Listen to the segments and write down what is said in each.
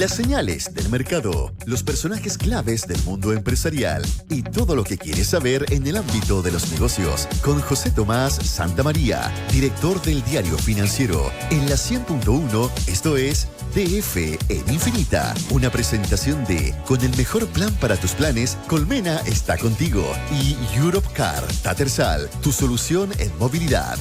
Las señales del mercado, los personajes claves del mundo empresarial y todo lo que quieres saber en el ámbito de los negocios. Con José Tomás Santamaría, director del Diario Financiero, en la 100.1, esto es DF en Infinita. Una presentación de Con el mejor plan para tus planes, Colmena está contigo. Y Europcar, Tattersall, tu solución en movilidad.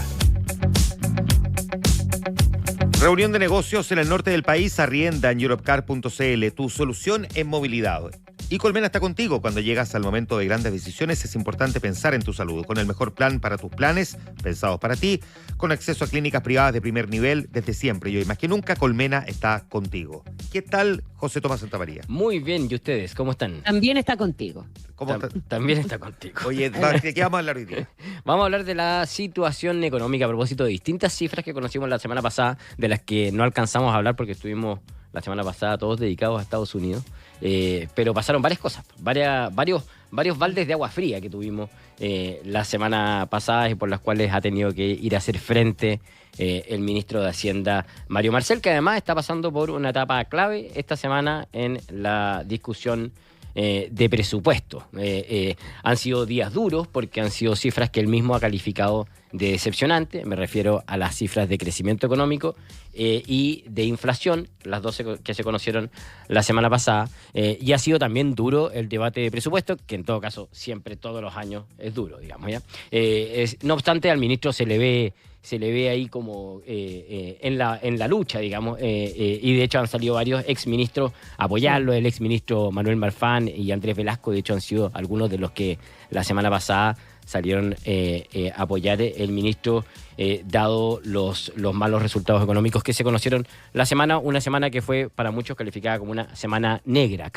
Reunión de negocios en el norte del país, arrienda en europcar.cl, tu solución en movilidad. Y Colmena está contigo. Cuando llegas al momento de grandes decisiones es importante pensar en tu salud. Con el mejor plan para tus planes, pensados para ti, con acceso a clínicas privadas de primer nivel desde siempre. Y hoy más que nunca, Colmena está contigo. ¿Qué tal, José Tomás Santamaría? Muy bien, ¿y ustedes? ¿Cómo están? También está contigo. ¿Cómo está? También está contigo. Oye, ¿de qué vamos a hablar hoy día? Vamos a hablar de la situación económica a propósito de distintas cifras que conocimos la semana pasada, de las que no alcanzamos a hablar porque estuvimos la semana pasada todos dedicados a Estados Unidos. Pero pasaron varias cosas, varios baldes de agua fría que tuvimos la semana pasada y por las cuales ha tenido que ir a hacer frente el ministro de Hacienda, Mario Marcel, que además está pasando por una etapa clave esta semana en la discusión de presupuesto. Han sido días duros porque han sido cifras que él mismo ha calificado de decepcionante. Me refiero a las cifras de crecimiento económico y de inflación, las dos que se conocieron la semana pasada. Y ha sido también duro el debate de presupuesto, que en todo caso siempre, todos los años, es duro, digamos, ¿ya? No obstante, al ministro se le ve ahí como en la lucha, digamos, y de hecho han salido varios exministros a apoyarlo. El exministro Manuel Marfán y Andrés Velasco, de hecho, han sido algunos de los que la semana pasada salieron a apoyar el ministro, dado los malos resultados económicos que se conocieron la semana, una semana que fue para muchos calificada como una semana negra.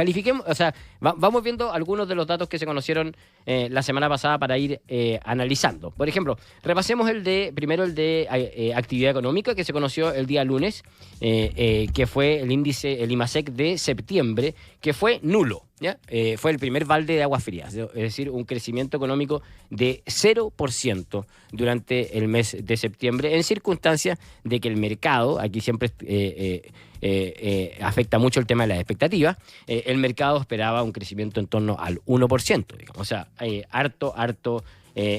Vamos viendo algunos de los datos que se conocieron la semana pasada para ir analizando. Por ejemplo, repasemos primero el de actividad económica que se conoció el día lunes, que fue el índice, el IMASEC de septiembre, que fue nulo. ¿Ya? Fue el primer balde de agua fría, es decir, un crecimiento económico de 0% durante el mes de septiembre, en circunstancias de que el mercado, aquí siempre afecta mucho el tema de las expectativas, el mercado esperaba un crecimiento en torno al 1%, digamos, o sea, harto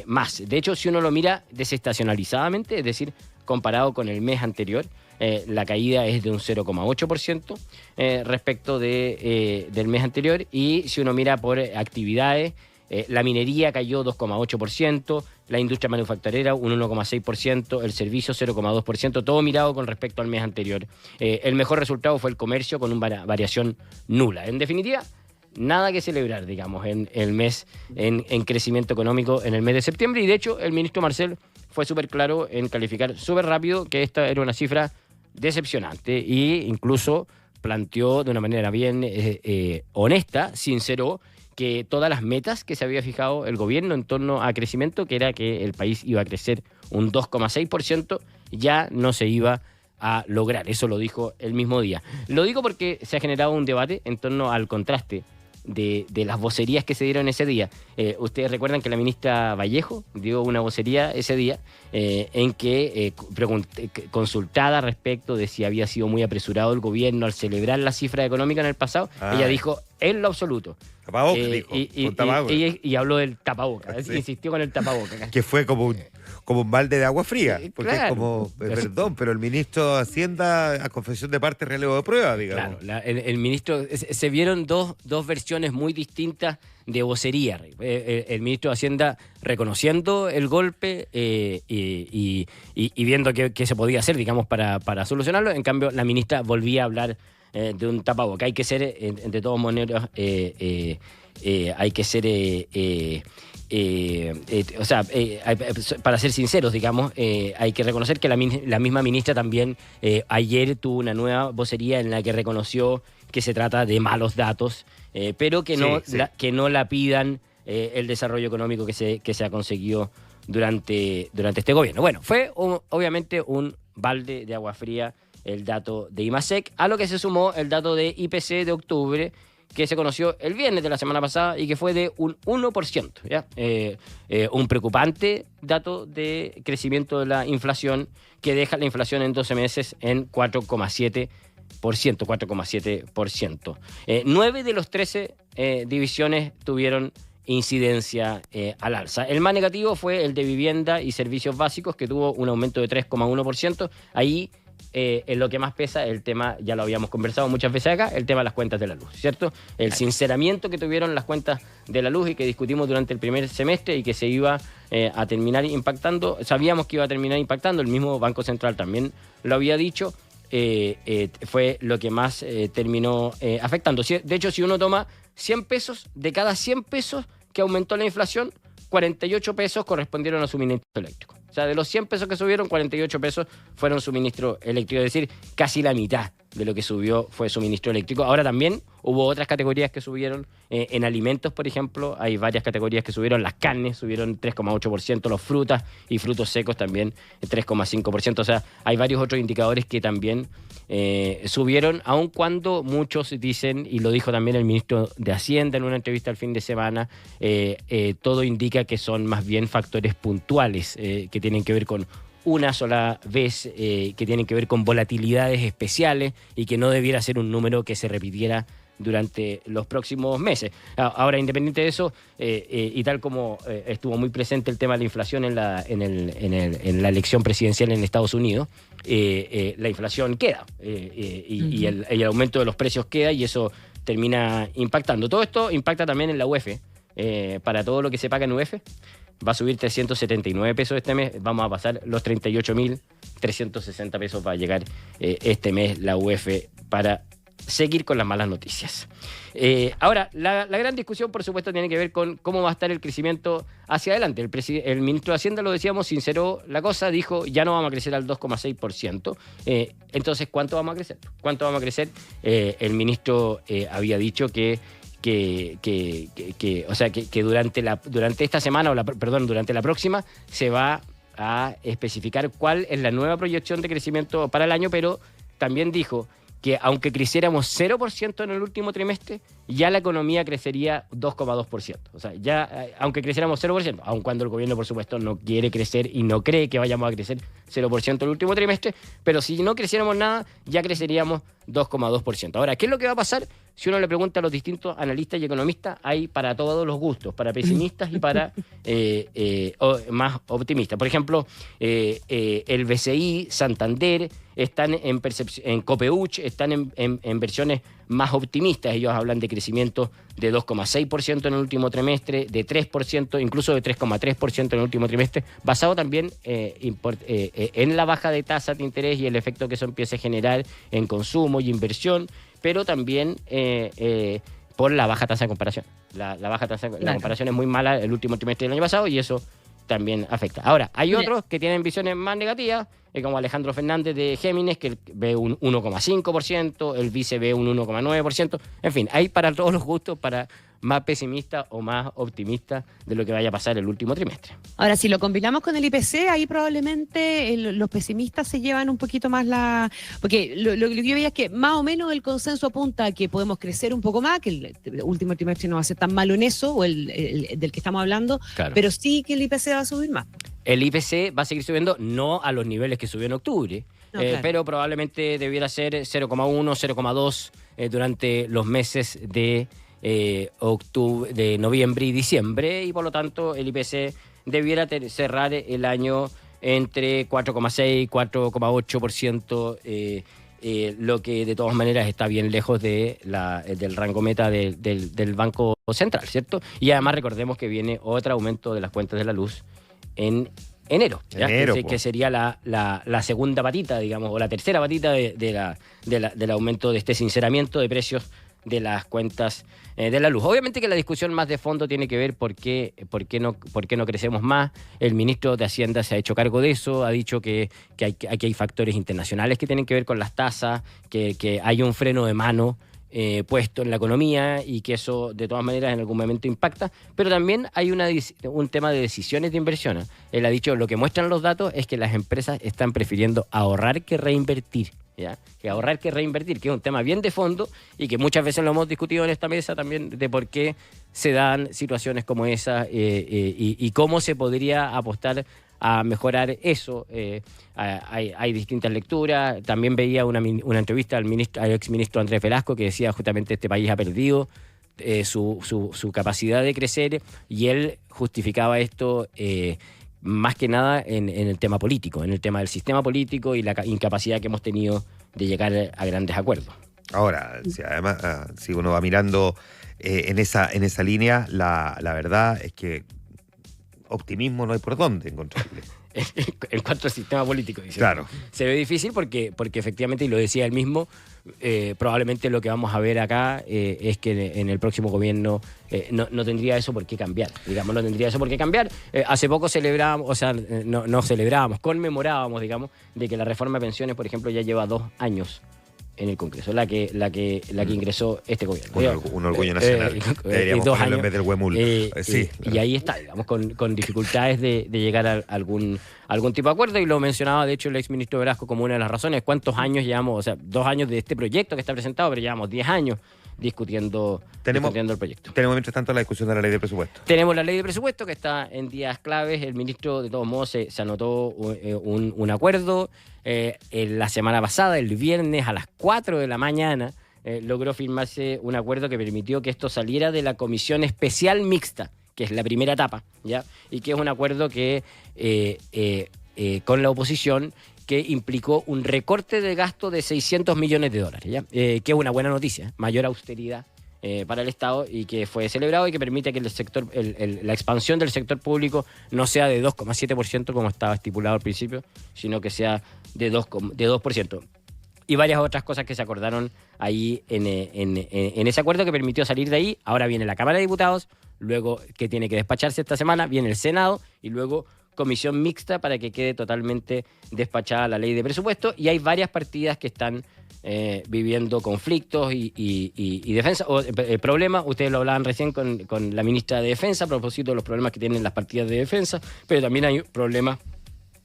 más. De hecho, si uno lo mira desestacionalizadamente, es decir, comparado con el mes anterior, la caída es de un 0,8% respecto del mes anterior. Y si uno mira por actividades, la minería cayó 2,8%, la industria manufacturera un 1,6%, el servicio 0,2%, todo mirado con respecto al mes anterior. El mejor resultado fue el comercio con una variación nula. En definitiva, nada que celebrar, digamos, en el mes, en crecimiento económico en el mes de septiembre. Y de hecho, el ministro Marcel fue súper claro en calificar súper rápido que esta era una cifra decepcionante e incluso planteó de una manera bien honesta, sinceró, que todas las metas que se había fijado el gobierno en torno a crecimiento, que era que el país iba a crecer un 2,6%, ya no se iba a lograr. Eso lo dijo el mismo día. Lo digo porque se ha generado un debate en torno al contraste de las vocerías que se dieron ese día. Ustedes recuerdan que la ministra Vallejo dio una vocería ese día en que consultada respecto de si había sido muy apresurado el gobierno al celebrar la cifra económica en el pasado, ella dijo en lo absoluto. Tapabocas, dijo. Y habló del tapabocas, sí. Insistió con el tapabocas. Que fue como un balde de agua fría, porque claro, es como, perdón, pero el ministro de Hacienda, a confesión de parte, relevo de prueba, digamos. Claro, el ministro, se vieron dos versiones muy distintas de vocería. El ministro de Hacienda reconociendo el golpe y viendo qué se podía hacer, digamos, para solucionarlo. En cambio, la ministra volvía a hablar de un tapabocas. Hay que ser, de todos modos, hay que ser... para ser sinceros, digamos, hay que reconocer que la misma ministra también ayer tuvo una nueva vocería en la que reconoció que se trata de malos datos, pero que no lapidan el desarrollo económico que se ha conseguido durante este gobierno. Bueno, fue obviamente un balde de agua fría el dato de IMASEC, a lo que se sumó el dato de IPC de octubre, que se conoció el viernes de la semana pasada y que fue de un 1%, ¿ya? Un preocupante dato de crecimiento de la inflación que deja la inflación en 12 meses en 4,7%. 4,7%. 9 de los 13 divisiones tuvieron incidencia al alza. El más negativo fue el de vivienda y servicios básicos, que tuvo un aumento de 3,1%. Ahí en lo que más pesa el tema, ya lo habíamos conversado muchas veces acá, el tema de las cuentas de la luz, ¿cierto? El sinceramiento que tuvieron las cuentas de la luz y que discutimos durante el primer semestre y que se iba a terminar impactando, sabíamos que iba a terminar impactando, el mismo Banco Central también lo había dicho, fue lo que más terminó afectando. De hecho, si uno toma 100 pesos, de cada 100 pesos que aumentó la inflación, 48 pesos correspondieron a suministro eléctrico. O sea, de los 100 pesos que subieron, 48 pesos fueron suministro eléctrico. Es decir, casi la mitad de lo que subió fue suministro eléctrico. Ahora también hubo otras categorías que subieron. En alimentos, por ejemplo, hay varias categorías que subieron. Las carnes subieron 3,8%, los frutas y frutos secos también 3,5%. O sea, hay varios otros indicadores que también subieron, aun cuando muchos dicen, y lo dijo también el ministro de Hacienda en una entrevista el fin de semana, todo indica que son más bien factores puntuales que tienen que ver con una sola vez, que tienen que ver con volatilidades especiales y que no debiera ser un número que se repitiera durante los próximos meses. Ahora, independiente de eso, y tal como estuvo muy presente el tema de la inflación en la elección presidencial en Estados Unidos, la inflación queda y el aumento de los precios queda, y eso termina impactando. Todo esto impacta también en la UEF. Para todo lo que se paga en UEF, va a subir 379 pesos este mes, vamos a pasar los 38.360 pesos, va a llegar este mes la UEF para seguir con las malas noticias. Ahora, la gran discusión, por supuesto, tiene que ver con cómo va a estar el crecimiento hacia adelante. El ministro de Hacienda, lo decíamos, sinceró la cosa, dijo, ya no vamos a crecer al 2,6%. Entonces, ¿cuánto vamos a crecer? ¿Cuánto vamos a crecer? El ministro había dicho que durante esta semana, durante la próxima, se va a especificar cuál es la nueva proyección de crecimiento para el año, pero también dijo que aunque creciéramos 0% en el último trimestre, ya la economía crecería 2,2%. O sea, ya aunque creciéramos 0%, aun cuando el gobierno, por supuesto, no quiere crecer y no cree que vayamos a crecer 0% el último trimestre, pero si no creciéramos nada, ya creceríamos 2,2%. Ahora, ¿qué es lo que va a pasar? Si uno le pregunta a los distintos analistas y economistas, hay para todos los gustos, para pesimistas y para más optimistas. Por ejemplo, el BCI, Santander, están en Copeuch, están en versiones más optimistas. Ellos hablan de crecimiento de 2,6% en el último trimestre, de 3%, incluso de 3,3% en el último trimestre, basado también en la baja de tasas de interés y el efecto que eso empiece a generar en consumo y inversión, pero también por la baja tasa de comparación. La baja tasa de comparación es muy mala el último trimestre del año pasado y eso también afecta. Ahora, hay otros que tienen visiones más negativas, como Alejandro Fernández de Géminis, que ve un 1,5%, el vice ve un 1,9%. En fin, hay para todos los gustos, para más pesimista o más optimista de lo que vaya a pasar el último trimestre. Ahora, si lo combinamos con el IPC, ahí probablemente los pesimistas se llevan un poquito más porque lo que yo veía es que más o menos el consenso apunta a que podemos crecer un poco más, que el último trimestre no va a ser tan malo en eso, o el del que estamos hablando, claro, pero sí que el IPC va a subir más. El IPC va a seguir subiendo, no a los niveles que subió en octubre, no, claro, pero probablemente debiera ser 0,1, 0,2 durante los meses de octubre, de noviembre y diciembre, y por lo tanto el IPC debiera cerrar el año entre 4,6 y 4,8%, lo que de todas maneras está bien lejos del rango meta del Banco Central, ¿cierto? Y además recordemos que viene otro aumento de las cuentas de la luz en enero, que sería la segunda patita, digamos, o la tercera patita del aumento de este sinceramiento de precios de las cuentas de la luz. Obviamente que la discusión más de fondo tiene que ver por qué no crecemos más. El ministro de Hacienda se ha hecho cargo de eso, ha dicho que aquí hay factores internacionales que tienen que ver con las tasas, que hay un freno de mano puesto en la economía y que eso de todas maneras en algún momento impacta, pero también hay un tema de decisiones de inversión. Él ha dicho, lo que muestran los datos es que las empresas están prefiriendo ahorrar que reinvertir. ¿Ya? Que ahorrar que reinvertir, que es un tema bien de fondo y que muchas veces lo hemos discutido en esta mesa también, de por qué se dan situaciones como esa y cómo se podría apostar a mejorar eso. Hay distintas lecturas. También veía una entrevista al exministro Andrés Velasco que decía justamente este país ha perdido su capacidad de crecer, y él justificaba esto más que nada en el tema político, en el tema del sistema político y la incapacidad que hemos tenido de llegar a grandes acuerdos. Ahora, además, si uno va mirando en esa línea, la verdad es que optimismo no hay por dónde encontrarle. En cuanto al sistema político, dice. Claro. Se ve difícil porque efectivamente, y lo decía él mismo, probablemente lo que vamos a ver acá es que en el próximo gobierno no tendría eso por qué cambiar. Digamos, no tendría eso por qué cambiar. Hace poco celebrábamos, o sea, no celebrábamos, conmemorábamos, digamos, de que la reforma de pensiones, por ejemplo, ya lleva 2 años en el Congreso, la que ingresó este gobierno. Un orgullo nacional. Deberíamos 2 ponerlo años, en vez del huemul. Sí. Y ahí está, digamos, con dificultades de llegar a algún tipo de acuerdo, y lo mencionaba, de hecho, el exministro Velasco como una de las razones. ¿Cuántos años llevamos? O sea, 2 años de este proyecto que está presentado, pero llevamos 10 años discutiendo el proyecto. Tenemos, mientras tanto, la discusión de la ley de presupuesto. Tenemos la ley de presupuesto que está en días claves. El ministro, de todos modos, se anotó un acuerdo. La semana pasada, el viernes a las 4 de la mañana, logró firmarse un acuerdo que permitió que esto saliera de la Comisión Especial Mixta, que es la primera etapa, ¿ya? Y que es un acuerdo que con la oposición, que implicó un recorte de gasto de $600 millones, ¿ya? Que es una buena noticia, mayor austeridad para el Estado, y que fue celebrado y que permite que la expansión del sector público no sea de 2,7% como estaba estipulado al principio, sino que sea de 2%. Y varias otras cosas que se acordaron ahí en ese acuerdo que permitió salir de ahí. Ahora viene la Cámara de Diputados, luego que tiene que despacharse esta semana, viene el Senado y luego comisión mixta para que quede totalmente despachada la ley de presupuesto. Y hay varias partidas que están viviendo conflictos y defensa, o problemas. Ustedes lo hablaban recién con la ministra de Defensa a propósito de los problemas que tienen las partidas de defensa, pero también hay problemas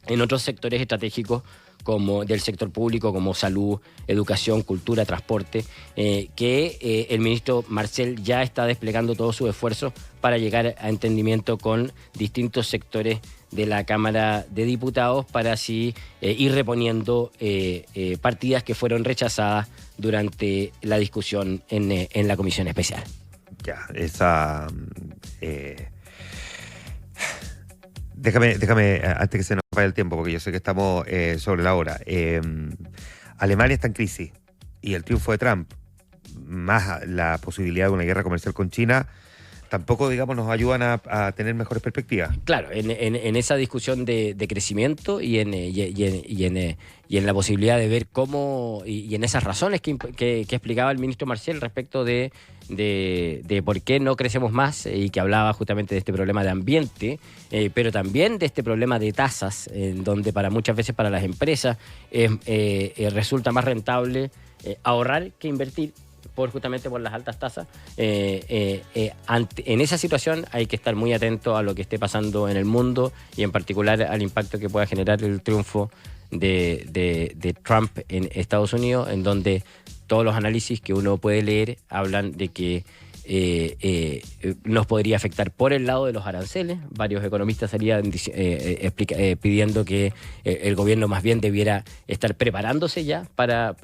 en otros sectores estratégicos como del sector público, como salud, educación, cultura, transporte, que el ministro Marcel ya está desplegando todo su esfuerzo para llegar a entendimiento con distintos sectores de la Cámara de Diputados para así ir reponiendo partidas que fueron rechazadas durante la discusión en la Comisión Especial. Ya, esa... Déjame, antes que se nos vaya el tiempo, porque yo sé que estamos sobre la hora. Alemania está en crisis y el triunfo de Trump, más la posibilidad de una guerra comercial con China, tampoco, digamos, nos ayudan a tener mejores perspectivas. Claro, en esa discusión de crecimiento y en la posibilidad de ver cómo, y en esas razones que explicaba el ministro Marcel respecto de por qué no crecemos más, y que hablaba justamente de este problema de ambiente, pero también de este problema de tasas, en donde muchas veces para las empresas resulta más rentable ahorrar que invertir, justamente por las altas tasas. En esa situación hay que estar muy atento a lo que esté pasando en el mundo, y en particular al impacto que pueda generar el triunfo de Trump en Estados Unidos, en donde todos los análisis que uno puede leer hablan de que nos podría afectar por el lado de los aranceles. Varios economistas salían pidiendo que el gobierno más bien debiera estar preparándose ya para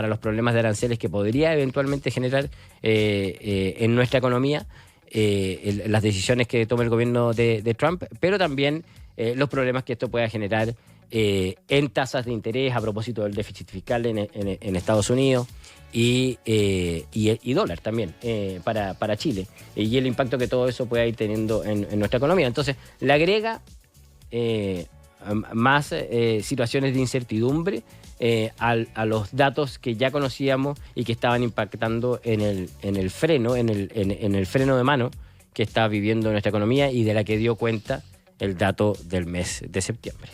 los problemas de aranceles que podría eventualmente generar en nuestra economía las decisiones que tome el gobierno de Trump, pero también los problemas que esto pueda generar en tasas de interés a propósito del déficit fiscal en Estados Unidos y dólar también para Chile, y el impacto que todo eso pueda ir teniendo en nuestra economía. Entonces, le agrega más situaciones de incertidumbre a los datos que ya conocíamos y que estaban impactando en el freno de mano que está viviendo nuestra economía, y de la que dio cuenta el dato del mes de septiembre.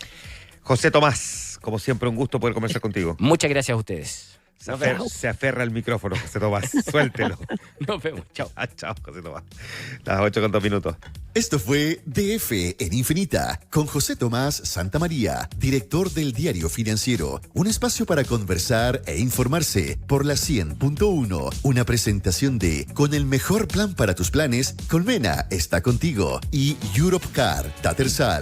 José Tomás, como siempre, un gusto poder conversar contigo. Muchas gracias a ustedes. Se aferra el micrófono, José Tomás. Suéltelo. Nos vemos. Chao. Chao, José Tomás. Las 8:02. Esto fue DF en Infinita con José Tomás Santamaría, director del Diario Financiero. Un espacio para conversar e informarse por la 100.1. Una presentación de Con el mejor plan para tus planes, Colmena está contigo, y Europcar, Tattersall.